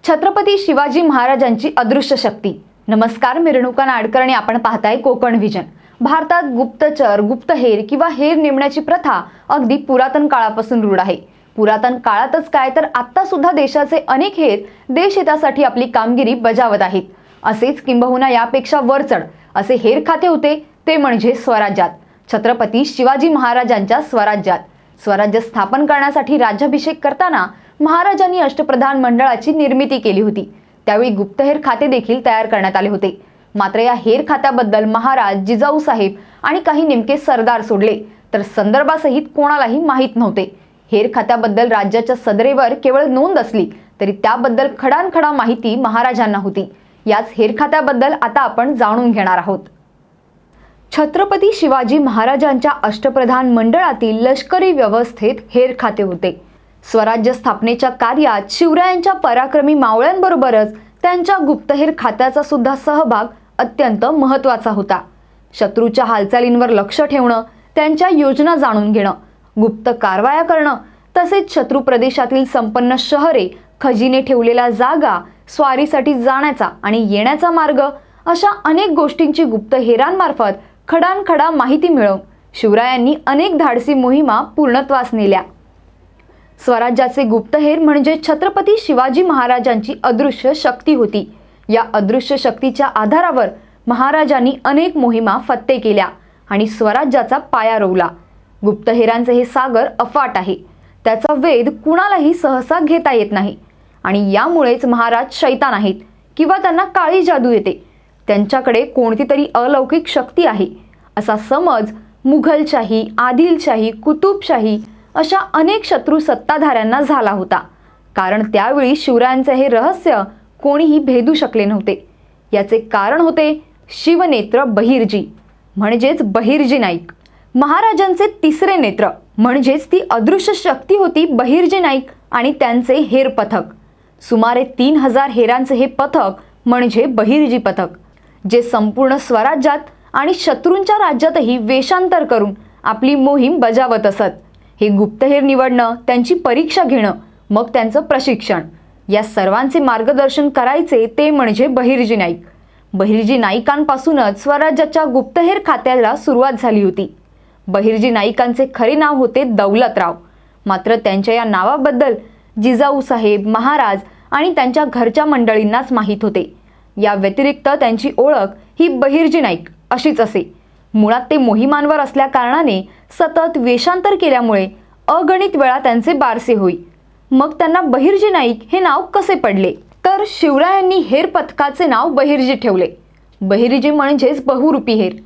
छत्रपती शिवाजी महाराजांची अदृश्य शक्ती। नमस्कार, मी रेणुका नाडकर आणि आपण पाहताय कोकण व्हिजन। भारतात गुप्तचर, गुप्तहेर किंवा हेर नेमण्याची प्रथा अगदी पुरातन काळापासून रूढ आहे। पुरातन काळातच काय तर आता सुद्धा देशाचे अनेक हेर देशहितासाठी आपली कामगिरी बजावत आहेत। असेच किंबहुना यापेक्षा वरचढ असे हेर खाते होते ते म्हणजे स्वराज्यात। छत्रपती शिवाजी महाराजांच्या स्वराज्यात स्वराज्य स्थापन करण्यासाठी राज्याभिषेक करताना महाराजांनी अष्टप्रधान मंडळाची निर्मिती केली होती। त्यावेळी गुप्तहेर खाते देखील तयार करण्यात आले होते। मात्र या हेर खात्याबद्दल महाराज, जिजाऊ साहेब आणि काही नेमके सरदार सोडले तर संदर्भासहित कोणालाही माहीत नव्हते। हेर खात्याबद्दल राज्याच्या सदरेवर केवळ नोंद असली तरी त्याबद्दल खडानखडा माहिती महाराजांना होती। याच हेर खात्याबद्दल आता आपण जाणून घेणार आहोत। छत्रपती शिवाजी महाराजांच्या अष्टप्रधान मंडळातील लष्करी व्यवस्थेत हेर खाते होते। स्वराज्य स्थापनेच्या कार्यात शिवरायांच्या पराक्रमी मावळ्यांबरोबरच त्यांच्या गुप्तहेर खात्याचा सुद्धा सहभाग अत्यंत महत्त्वाचा होता। शत्रूच्या हालचालींवर लक्ष ठेवणं, त्यांच्या योजना जाणून घेणं, गुप्त कारवाया करणं, तसेच शत्रू प्रदेशातील संपन्न शहरे, खजिने ठेवलेल्या जागा, स्वारीसाठी जाण्याचा आणि येण्याचा मार्ग अशा अनेक गोष्टींची गुप्तहेरांमार्फत खडानखडा माहिती मिळवून शिवरायांनी अनेक धाडसी मोहिमा पूर्णत्वास नेल्या। स्वराज्याचे गुप्तहेर म्हणजे छत्रपती शिवाजी महाराजांची अदृश्य शक्ती होती। या अदृश्य शक्तीच्या आधारावर महाराजांनी अनेक मोहिमा फत्ते केल्या आणि स्वराज्याचा पाया रोवला। गुप्तहेरांचे हे सागर अफाट आहे, त्याचा वेध कुणालाही सहसा घेता येत नाही आणि यामुळेच महाराज शैतान आहेत किंवा त्यांना काळी जादू येते। त्यांच्याकडे कोणती तरी अलौकिक शक्ती आहे असा समज मुघलशाही, आदिलशाही, कुतुबशाही अशा अनेक शत्रू सत्ताधाऱ्यांना झाला होता। कारण त्यावेळी शिवरायांचे हे रहस्य कोणीही भेदू शकले नव्हते। याचे कारण होते शिवनेत्र बहिर्जी म्हणजेच बहिर्जी नाईक। महाराजांचे तिसरे नेत्र म्हणजेच ती अदृश्य शक्ती होती बहिर्जी नाईक आणि त्यांचे हेर पथक। सुमारे 3000 हेरांचे हे पथक म्हणजे बहिर्जी पथक, जे संपूर्ण स्वराज्यात आणि शत्रूंच्या राज्यातही वेषांतर करून आपली मोहीम बजावत असत। हे गुप्तहेर निवडणं, त्यांची परीक्षा घेणं, मग त्यांचं प्रशिक्षण, या सर्वांचे मार्गदर्शन करायचे ते म्हणजे बहिर्जी नाईक। बहिर्जी नाईकांपासूनच स्वराज्याच्या गुप्तहेर खात्याला सुरुवात झाली होती। बहिर्जी नाईकांचे खरे नाव होते दौलतराव, मात्र त्यांच्या या नावाबद्दल जिजाऊ साहेब, महाराज आणि त्यांच्या घरच्या मंडळींनाच माहीत होते। या व्यतिरिक्त त्यांची ओळख ही बहिर्जी नाईक अशीच असे। मुळात ते मोहिमांवर असल्या कारणाने सतत वेषांतर केल्यामुळे अगणित वेळा त्यांचे बारसे होई। मग त्यांना बहिर्जी नाईक हे नाव कसे पडले? तर शिवरायांनी हेर पथकाचे नाव बहिर्जी ठेवले। बहिर्जी म्हणजेच बहुरूपी हेर।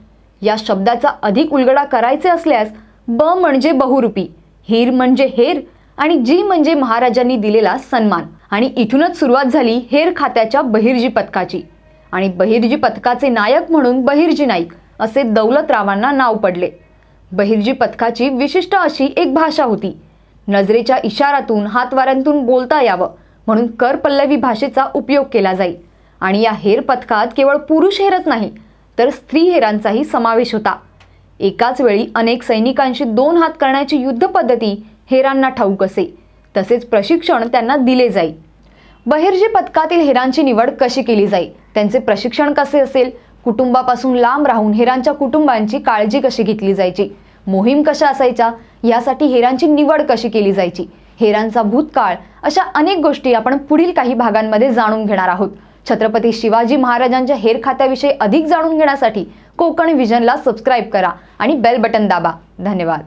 या शब्दाचा अधिक उलगडा करायचे असल्यास ब म्हणजे बहुरूपी, हेर म्हणजे हेर आणि जी म्हणजे महाराजांनी दिलेला सन्मान। आणि इथूनच सुरुवात झाली हेर खात्याच्या बहिर्जी पथकाची। आणि बहिर्जी पथकाचे नायक म्हणून बहिर्जी नाईक असे दौलतरावांना नाव पडले। बहिर्जी पथकाची विशिष्ट अशी एक भाषा होती। नजरेच्या इशारातून, हातवाऱ्यांतून बोलता यावं म्हणून कर पल्लवी भाषेचा उपयोग केला जाईल। आणि या हेर पथकात केवळ पुरुष हेरच नाही तर स्त्री हेरांचाही समावेश होता। एकाच वेळी अनेक सैनिकांशी 2 हात करण्याची युद्ध पद्धती हेरांना ठाऊक असे, तसेच प्रशिक्षण त्यांना दिले जाई। बहिर्जी पथकातील हेरांची निवड कशी केली जाई, त्यांचे प्रशिक्षण कसे असेल, कुटुंबापासून लांब राहून हेरांच्या कुटुंबांची काळजी कशी घेतली जायची, मोहीम कशा असायच्या, यासाठी हेरांची निवड कशी केली जायची, हेरांचा भूतकाळ, अशा अनेक गोष्टी आपण पुढील काही भागांमध्ये जाणून घेणार आहोत। छत्रपती शिवाजी महाराजांच्या हेर खात्याविषयी अधिक जाणून घेण्यासाठी कोकण व्हिजनला सबस्क्राईब करा आणि बेल बटन दाबा। धन्यवाद।